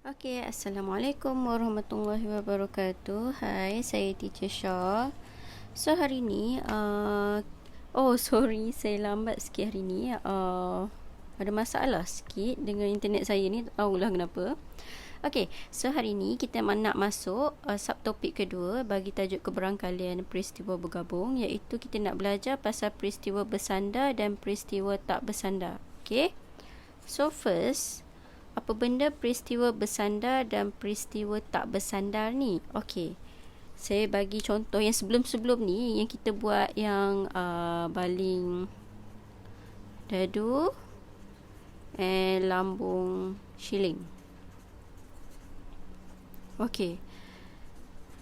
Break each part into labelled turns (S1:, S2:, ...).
S1: Okay, Assalamualaikum warahmatullahi wabarakatuh. Hai, saya Teacher Shah. So, hari ni, sorry, saya lambat sikit hari ni. Ada masalah sikit dengan internet saya ni, tak tahulah kenapa. Okay, so hari ni kita nak masuk subtopik kedua bagi tajuk keberangkalian peristiwa bergabung, iaitu kita nak belajar pasal peristiwa bersandar dan peristiwa tak bersandar. Okay, so first, apa benda peristiwa bersandar dan peristiwa tak bersandar ni? Okey. Saya bagi contoh yang sebelum-sebelum ni yang kita buat yang baling dadu and lambung shilling. Okey.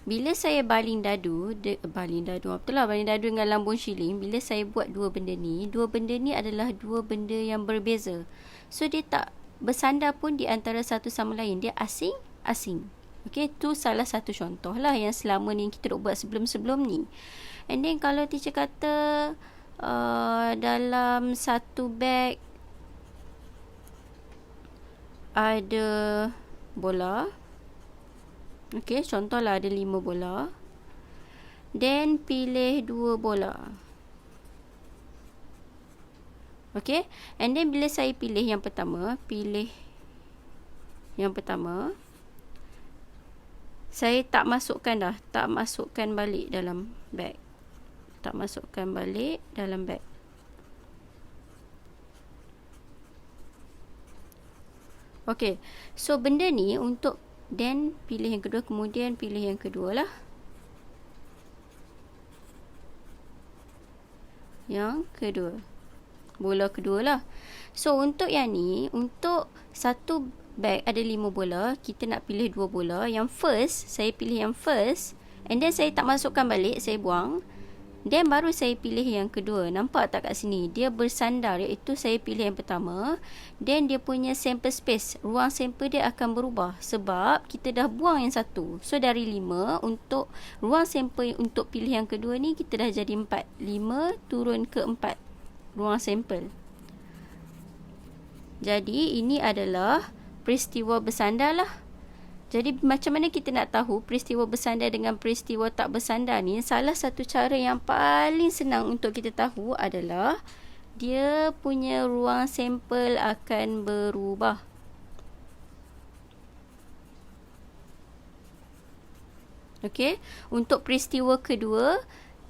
S1: Bila saya baling dadu dengan lambung shilling, bila saya buat dua benda ni adalah dua benda yang berbeza. So dia tak bersandar pun di antara satu sama lain. Dia asing-asing. Okay, tu salah satu contoh lah yang selama ni kita buat sebelum-sebelum ni. And then kalau teacher kata dalam satu beg ada bola. Okay, contohlah ada 5 bola. Then pilih 2 bola. Okay, and then bila saya pilih yang pertama, saya tak masukkan balik dalam beg. Okay, so benda ni untuk then pilih yang kedua, kemudian pilih yang kedua lah. Bola kedua lah. So untuk yang ni, untuk satu bag ada 5 bola, kita nak pilih 2 bola. Yang first, saya pilih yang first, and then saya tak masukkan balik, saya buang. Then baru saya pilih yang kedua. Nampak tak kat sini? Dia bersandar, iaitu saya pilih yang pertama. Then dia punya sample space, ruang sampel dia akan berubah sebab kita dah buang yang satu. So dari 5, untuk ruang sampel untuk pilih yang kedua ni, kita dah jadi 4. 5 turun ke 4 ruang sampel. Jadi ini adalah peristiwa bersandar lah. Jadi macam mana kita nak tahu peristiwa bersandar dengan peristiwa tak bersandar ni? Salah satu cara yang paling senang untuk kita tahu adalah dia punya ruang sampel akan berubah. Okey, untuk peristiwa kedua,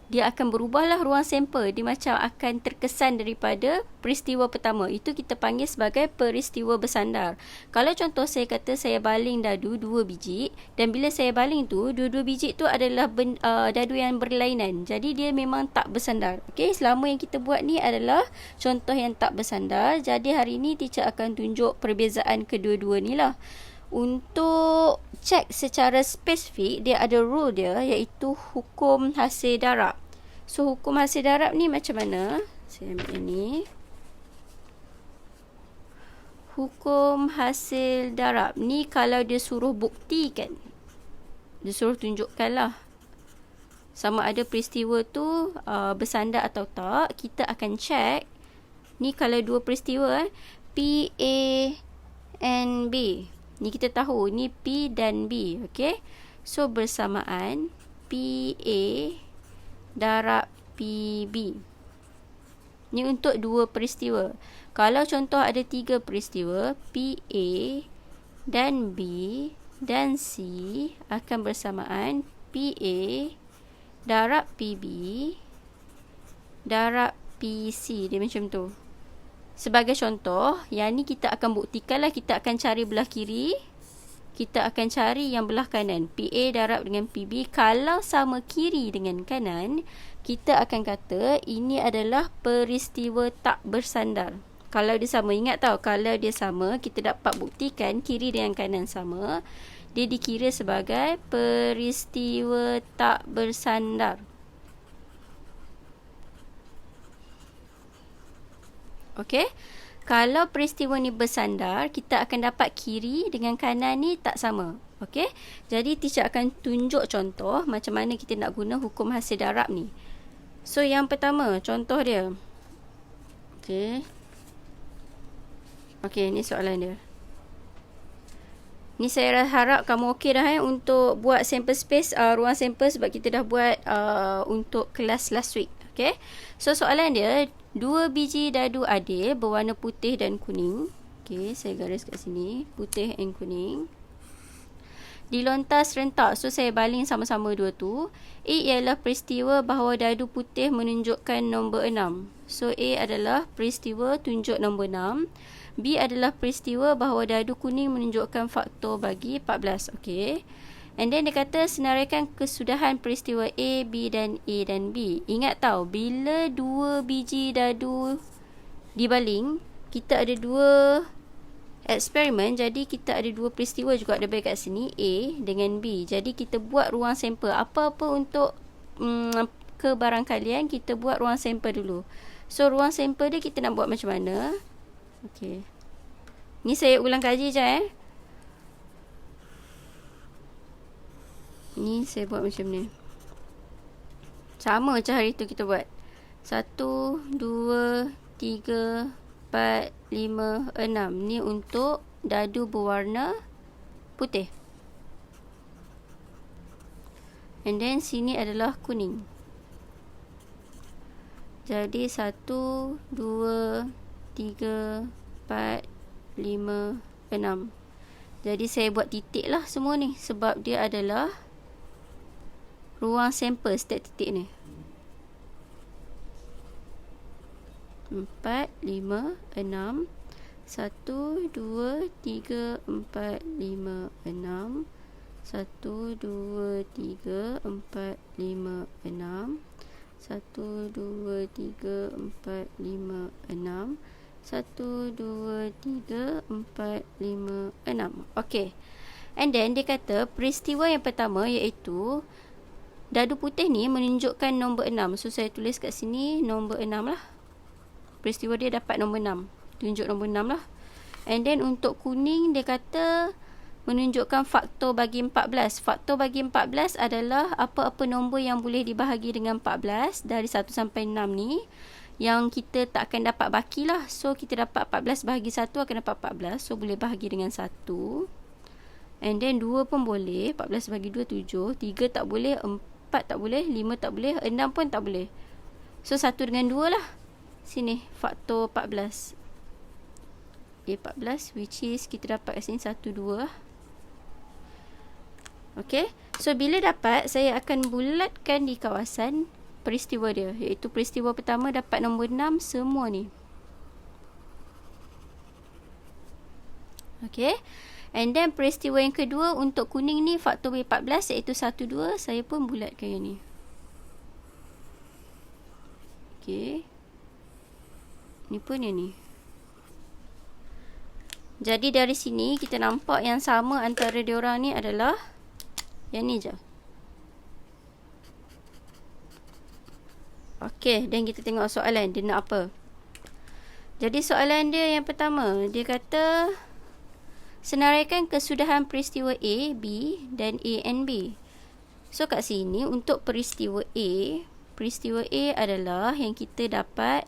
S1: dia akan berubahlah ruang sampel. Dia macam akan terkesan daripada peristiwa pertama. Itu kita panggil sebagai peristiwa bersandar. Kalau contoh saya kata saya baling dadu 2 biji, dan bila saya baling tu, dua-dua biji tu adalah dadu yang berlainan. Jadi dia memang tak bersandar. Okey, selama yang kita buat ni adalah contoh yang tak bersandar. Jadi hari ni teacher akan tunjuk perbezaan kedua-dua ni lah. Untuk cek secara spesifik, dia ada rule dia, iaitu hukum hasil darab. So hukum hasil darab ni macam mana? Saya ambil yang ni. Hukum hasil darab ni kalau dia suruh buktikan, dia suruh tunjukkan lah sama ada peristiwa tu bersandar atau tak, kita akan cek. Ni kalau dua peristiwa P, A and B. Ni kita tahu ni P dan B. Okay, so bersamaan PA darab PB. Ni untuk dua peristiwa. Kalau contoh ada 3 peristiwa, PA dan B dan C akan bersamaan PA darab PB darab PC. Dia macam tu. Sebagai contoh, yang ni kita akan buktikan lah. Kita akan cari belah kiri, kita akan cari yang belah kanan. PA darab dengan PB. Kalau sama kiri dengan kanan, kita akan kata ini adalah peristiwa tak bersandar. Kalau dia sama, ingat tau, kalau dia sama, kita dapat buktikan kiri dengan kanan sama, dia dikira sebagai peristiwa tak bersandar. Okey, kalau peristiwa ni bersandar, kita akan dapat kiri dengan kanan ni tak sama. Okey, jadi teacher akan tunjuk contoh macam mana kita nak guna hukum hasil darab ni. So yang pertama, contoh dia. Okey, ni soalan dia. Ni saya harap kamu okey dah untuk buat sample space, ruang sampel, sebab kita dah buat untuk kelas last week. Okay. So soalan dia, 2 biji dadu adil berwarna putih dan kuning. Okay, saya garis kat sini, putih dan kuning. Dilontar serentak, so saya baling sama-sama dua tu. A ialah peristiwa bahawa dadu putih menunjukkan nombor 6. So A adalah peristiwa tunjuk nombor 6. B adalah peristiwa bahawa dadu kuning menunjukkan faktor bagi 14. Okay. And then dia kata senaraikan kesudahan peristiwa A, B dan A dan B. Ingat tau, bila 2 biji dadu dibaling, kita ada 2 eksperimen. Jadi kita ada 2 peristiwa juga ada baik kat sini, A dengan B. Jadi kita buat ruang sampel. Apa-apa untuk kebarangkalian, kita buat ruang sampel dulu. So ruang sampel dia kita nak buat macam mana? Okay. Ni saya ulang kaji je Ni saya buat macam ni. Sama macam hari tu kita buat. 1, 2, 3, 4, 5, 6. Ni untuk dadu berwarna putih. And then sini adalah kuning. Jadi 1, 2, 3, 4, 5, 6. Jadi saya buat titik lah semua ni, sebab dia adalah ruang sampel setiap titik ni. 4, 5, 6. 1, 2, 3, 4, 5, 6. 1, 2, 3, 4, 5, 6. 1, 2, 3, 4, 5, 6. 1, 2, 3, 4, 5, 6. Okay. And then dia kata peristiwa yang pertama iaitu dadu putih ni menunjukkan nombor 6. So saya tulis kat sini nombor 6 lah. Peristiwa dia dapat nombor 6. Tunjuk nombor 6 lah. And then untuk kuning dia kata menunjukkan faktor bagi 14. Faktor bagi 14 adalah apa-apa nombor yang boleh dibahagi dengan 14 dari 1 sampai 6 ni, yang kita tak akan dapat baki lah. So kita dapat 14 bahagi 1 akan dapat 14. So boleh bahagi dengan 1. And then 2 pun boleh. 14 bahagi 2 7. 3 tak boleh. 4 tak boleh. 5 tak boleh. 6 pun tak boleh. So 1 dengan 2 lah. Sini faktor 14. Okay, 14 which is kita dapat kat sini 1, 2 lah. Okay. So bila dapat, saya akan bulatkan di kawasan peristiwa dia, iaitu peristiwa pertama dapat nombor 6 semua ni. Okay. And then peristiwa yang kedua untuk kuning ni faktor B14 iaitu 1, 2. Saya pun bulatkan yang ni. Okay. Ni pun yang ni. Jadi dari sini kita nampak yang sama antara diorang ni adalah yang ni je. Okey, dan kita tengok soalan dia nak apa. Jadi soalan dia yang pertama, dia kata senaraikan kesudahan peristiwa A, B dan A and B. So kat sini untuk peristiwa A adalah yang kita dapat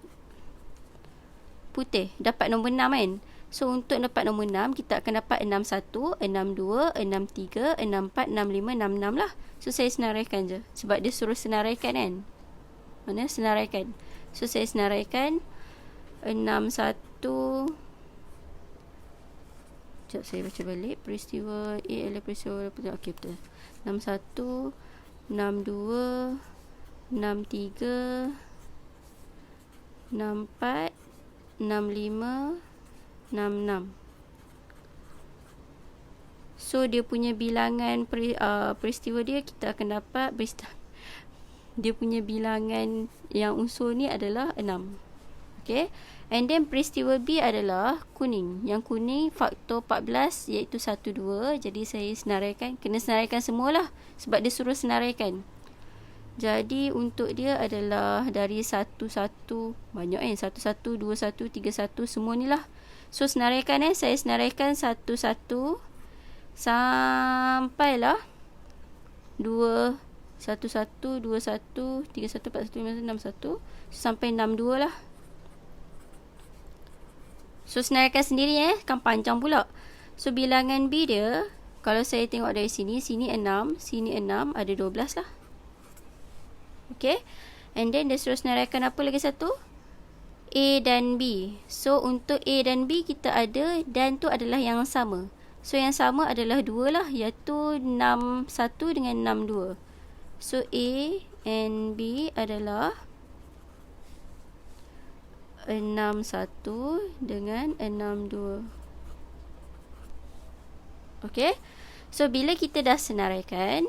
S1: putih, dapat nombor 6 kan. So untuk dapat nombor 6, kita akan dapat 61, 62, 63, 64, 65, 66 lah. So saya senaraikan je, sebab dia suruh senaraikan kan. Mana senaraikan. So saya senaraikan 61. Sekejap saya baca balik. Peristiwa A adalah peristiwa. Okey, betul. 61, 62, 63, 64, 65, 66. So dia punya bilangan peristiwa dia, kita akan dapat dia punya bilangan yang unsur ni adalah 6. Okay. And then peristiwa B adalah kuning. Yang kuning faktor 14 iaitu 1, 2. Jadi saya senaraikan. Kena senaraikan semualah, sebab dia suruh senaraikan. Jadi untuk dia adalah dari 1, 1. Banyak 1, 1, 2, 1, 3, 1. Semua ni lah. So senaraikan saya senaraikan 1, 1. Sampailah 2, 1, 1, 2, 1, 3, 1, 4, 1, 5, 6, 1. Sampai 6, 2 lah. So senaraikan sendiri kan panjang pula. So bilangan B dia Kalau saya tengok dari sini, sini 6, sini 6, ada 12 lah. Okay. And then dia suruh senaraikan apa lagi satu? A dan B. So untuk A dan B kita ada, dan tu adalah yang sama. So yang sama adalah 2 lah, iaitu 61 dengan 62. So A and B adalah 61 dengan 62. Okay. So bila kita dah senaraikan,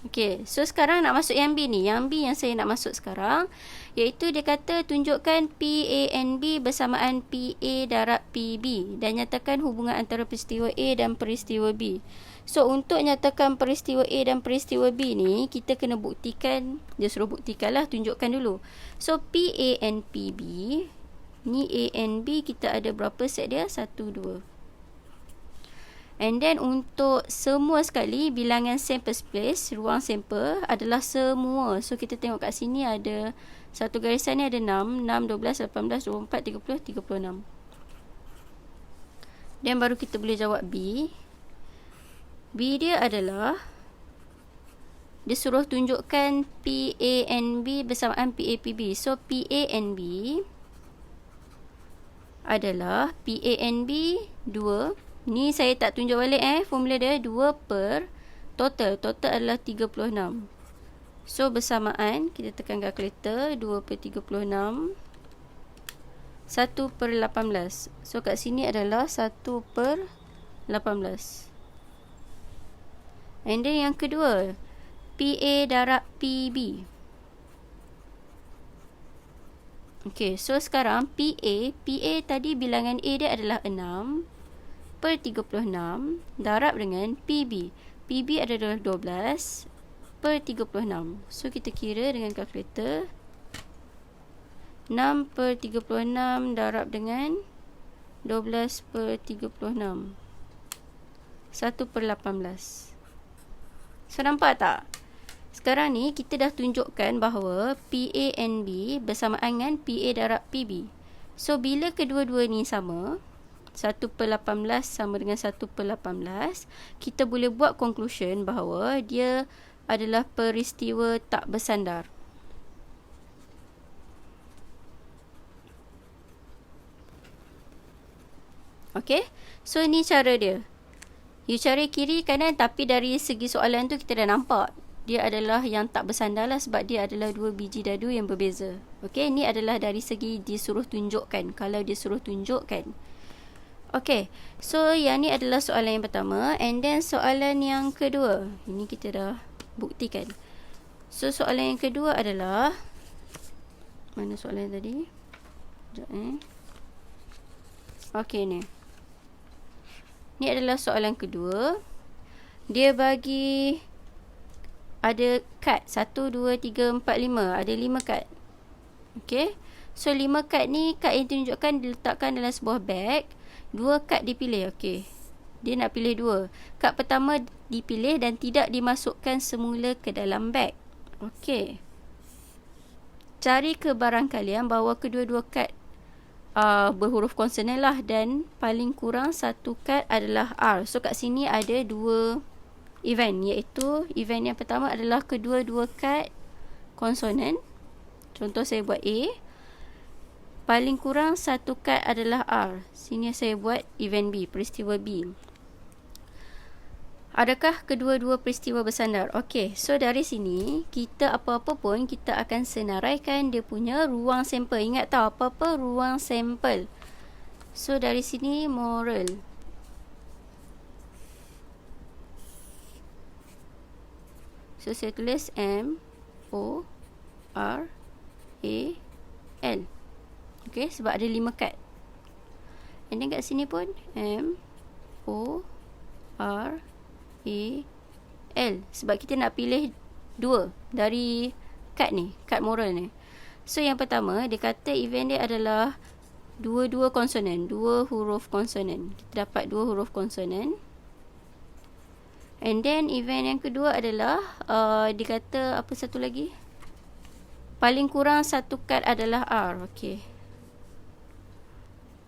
S1: okay, so sekarang nak masuk yang B ni. Yang B yang saya nak masuk sekarang, iaitu dia kata tunjukkan PA and B bersamaan PA darab PB dan nyatakan hubungan antara peristiwa A dan peristiwa B. So untuk nyatakan peristiwa A dan peristiwa B ni, kita kena buktikan. Dia suruh buktikan lah, tunjukkan dulu. So PA and PB ni, A and B kita ada berapa set dia? 1, 2. And then untuk semua sekali bilangan sample space, ruang sampel adalah semua. So kita tengok kat sini ada satu garisan ni ada 6, 12, 18, 24, 30, 36. Dan baru kita boleh jawab B. B dia adalah, dia suruh tunjukkan PA and B bersamaan PA-PB. So PA and B adalah PA and B 2. Ni saya tak tunjuk balik formula dia. 2 per total. Total adalah 36. So bersamaan, kita tekan kalkulator, 2 per 36, 1 per 18. So kat sini adalah 1 per 18. And then yang kedua, PA darab PB. Okay, so sekarang PA tadi bilangan A dia adalah 6 per 36 darab dengan PB. PB adalah 12 per 36. So kita kira dengan kalkulator. 6 per 36 darab dengan 12 per 36. 1 per 18. So nampak tak? Sekarang ni kita dah tunjukkan bahawa PA and B bersamaan dengan PA darab PB. So bila kedua-dua ni sama, 1 per 18 sama dengan 1 per 18, kita boleh buat conclusion bahawa dia adalah peristiwa tak bersandar. Okay, so ni cara dia. You cari kiri kanan, tapi dari segi soalan tu kita dah nampak dia adalah yang tak bersandar lah, sebab dia adalah dua biji dadu yang berbeza. Okay, ni adalah dari segi disuruh tunjukkan. Kalau dia suruh tunjukkan. Okay, so yang ni adalah soalan yang pertama. And then soalan yang kedua, ini kita dah buktikan. So soalan yang kedua adalah, mana soalan tadi? Sekejap Okay, ni. Ni adalah soalan kedua. Dia bagi ada kad 1, 2, 3, 4, 5. Ada 5 kad. Okay, so 5 kad ni, kad yang tunjukkan diletakkan dalam sebuah beg. 2 kad dipilih. Okey, dia nak pilih 2. Kad pertama dipilih dan tidak dimasukkan semula ke dalam beg. Okey, cari kebarangkalian bahawa kedua-dua kad berhuruf konsonan lah, dan paling kurang satu kad adalah R. So kat sini ada 2 event, iaitu event yang pertama adalah kedua-dua kad konsonan. Contoh saya buat A, paling kurang satu kad adalah R. Sini saya buat event B, peristiwa B. Adakah kedua-dua peristiwa bersandar? Okey, so dari sini kita apa-apa pun kita akan senaraikan dia punya ruang sampel. Ingat tahu apa-apa ruang sampel. So dari sini moral. So saya tulis M O R A L. Okay, sebab ada 5 kad. And then kat sini pun M O R A L, sebab kita nak pilih 2 dari kad ni, kad moral ni. So yang pertama, dia kata event dia adalah dua konsonan, 2 huruf konsonan. Kita dapat 2 huruf konsonan. And then event yang kedua adalah dia kata apa satu lagi? Paling kurang satu kad adalah R. Okey,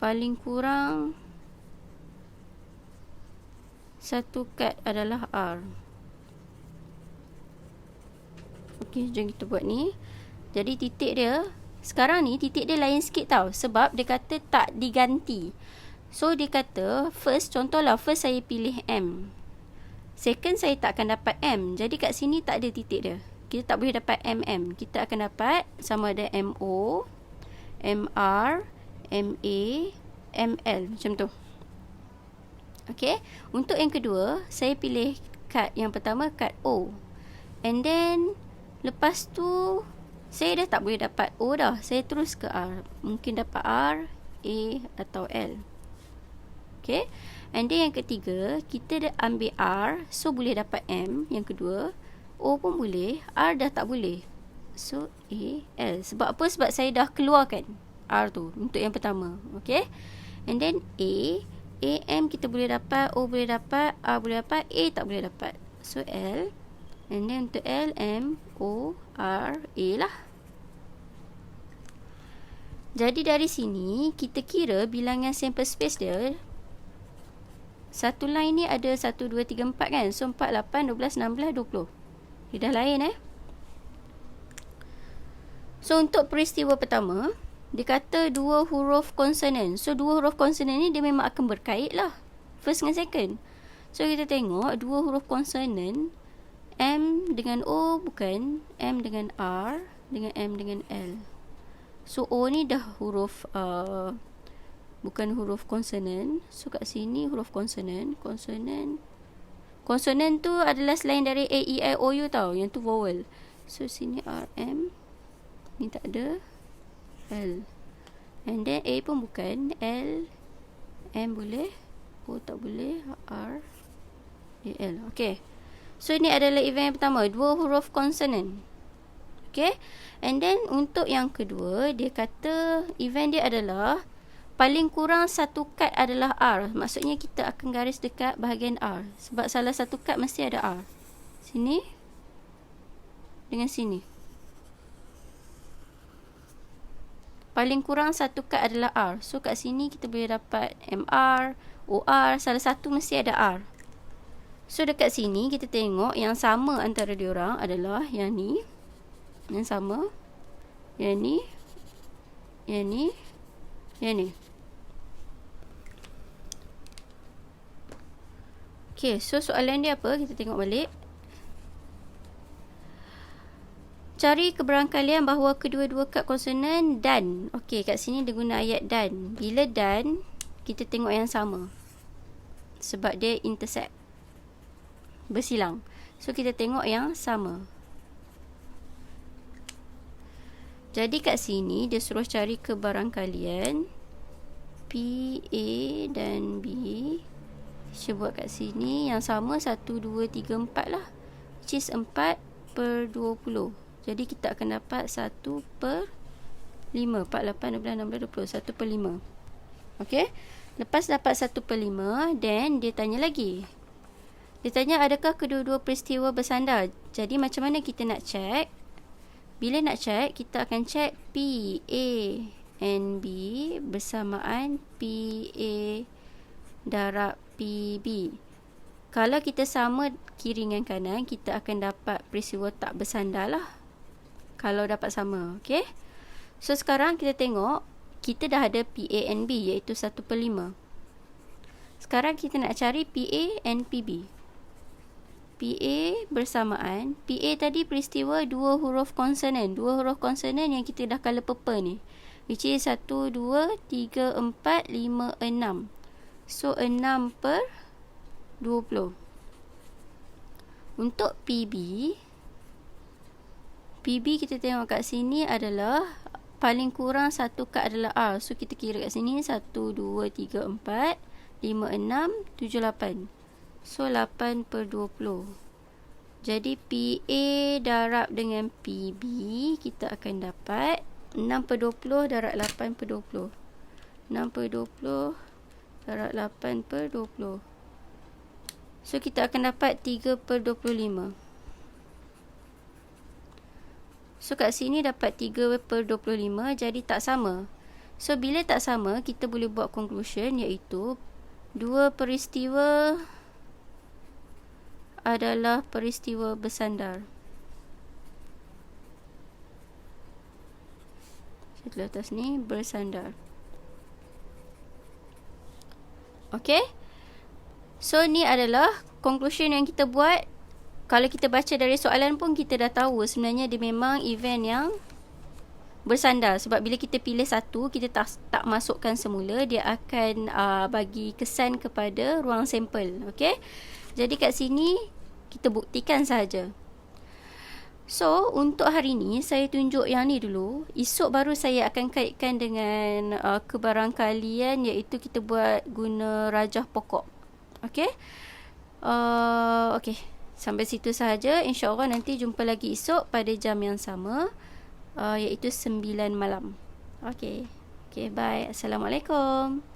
S1: paling kurang satu kad adalah R. Okey, jom kita buat ni. Jadi titik dia, sekarang ni titik dia lain sikit tau. Sebab dia kata tak diganti. So dia kata first, contohlah first saya pilih M. Second saya tak akan dapat M. Jadi kat sini tak ada titik dia. Kita tak boleh dapat MM. Kita akan dapat sama ada MO, MR, MA, ML. Macam tu. Okay. Untuk yang kedua, saya pilih kad yang pertama, kad O. And then lepas tu saya dah tak boleh dapat O dah. Saya terus ke R. Mungkin dapat R, A atau L. Okay. And then yang ketiga, kita dah ambil R. So boleh dapat M. Yang kedua, O pun boleh. R dah tak boleh. So A, L. Sebab apa? Sebab saya dah keluarkan R tu untuk yang pertama. Okay. And then A, M kita boleh dapat, O boleh dapat, R boleh dapat, A tak boleh dapat. So L. And then untuk L, M, O, R, A lah. Jadi dari sini, kita kira bilangan sample space dia. Satu line ni ada 1, 2, 3, 4 kan. So 4, 8, 12, 16, 20. Dia dah lain So untuk peristiwa pertama, dia kata dua huruf konsonan. So dua huruf konsonan ni dia memang akan berkait lah. First dengan second. So kita tengok dua huruf konsonan. M dengan O bukan. M dengan R dengan M dengan L. So O ni dah huruf bukan huruf konsonan. So kat sini huruf konsonan. Konsonan tu adalah selain dari A, E, I, O, U tau. Yang tu vowel. So sini R, M. Ni tak ada. L. And then A pun bukan. L. M boleh. O tak boleh. R. A, L. Okay. So ini adalah event yang pertama. Dua huruf konsonan. Okay. And then untuk yang kedua, dia kata event dia adalah paling kurang satu kad adalah R. Maksudnya kita akan garis dekat bahagian R. Sebab salah satu kad mesti ada R. Sini. Dengan sini. Paling kurang satu kad adalah R. So kat sini kita boleh dapat MR, OR. Salah satu mesti ada R. So dekat sini kita tengok yang sama antara diorang adalah yang ni. Yang sama. Yang ni. Yang ni. Yang ni. Okay, so soalan dia apa? Kita tengok balik. Cari keberangkalian bahawa kedua-dua kad konsonan dan. Okay, kat sini dia guna ayat dan. Bila dan, kita tengok yang sama. Sebab dia intersect. Bersilang. So kita tengok yang sama. Jadi kat sini dia suruh cari kebarangkalian P, A dan B. Saya buat kat sini yang sama 1, 2, 3, 4 lah. Which is 4 per 20. Jadi kita akan dapat 1 per 5. 4, 8, 12, 16, 20. 1 per 5. Okay. Lepas dapat 1 per 5, then dia tanya lagi. Dia tanya adakah kedua-dua peristiwa bersandar. Jadi macam mana kita nak check? Bila nak check, kita akan check P, A and B bersamaan P, A darab P, B. Kalau kita sama kiri dengan kanan, kita akan dapat peristiwa tak bersandar lah. Kalau dapat sama, okay? So sekarang kita tengok, kita dah ada P, A and B iaitu 1 per 5. Sekarang kita nak cari P, A and P, B. PA bersamaan. PA tadi peristiwa dua huruf konsonan. Dua huruf konsonan yang kita dah colour purple ni. Which is 1, 2, 3, 4, 5, 6. So 6 per 20. Untuk PB. PB kita tengok kat sini adalah paling kurang satu kad adalah R. So kita kira kat sini 1, 2, 3, 4, 5, 6, 7, 8. So 8 per 20. Jadi PA darab dengan PB kita akan dapat 6 per 20 darab 8 per 20. 6 per 20 darab 8 per 20. So kita akan dapat 3 per 25. So kat sini dapat 3 per 25. Jadi tak sama. So bila tak sama, kita boleh buat conclusion iaitu dua peristiwa adalah peristiwa bersandar. Saya tulis atas ni, bersandar. Okay. So, ni adalah conclusion yang kita buat. Kalau kita baca dari soalan pun, kita dah tahu sebenarnya dia memang event yang bersandar. Sebab bila kita pilih satu, kita tak masukkan semula, dia akan bagi kesan kepada ruang sampel. Okay. Jadi kat sini, kita buktikan saja. So, untuk hari ni, saya tunjuk yang ni dulu. Esok baru saya akan kaitkan dengan kebarangkalian, iaitu kita buat guna rajah pokok. Okay. Okay. Sampai situ sahaja. InsyaAllah nanti jumpa lagi esok pada jam yang sama, iaitu 9 malam. Okay. Okay, bye. Assalamualaikum.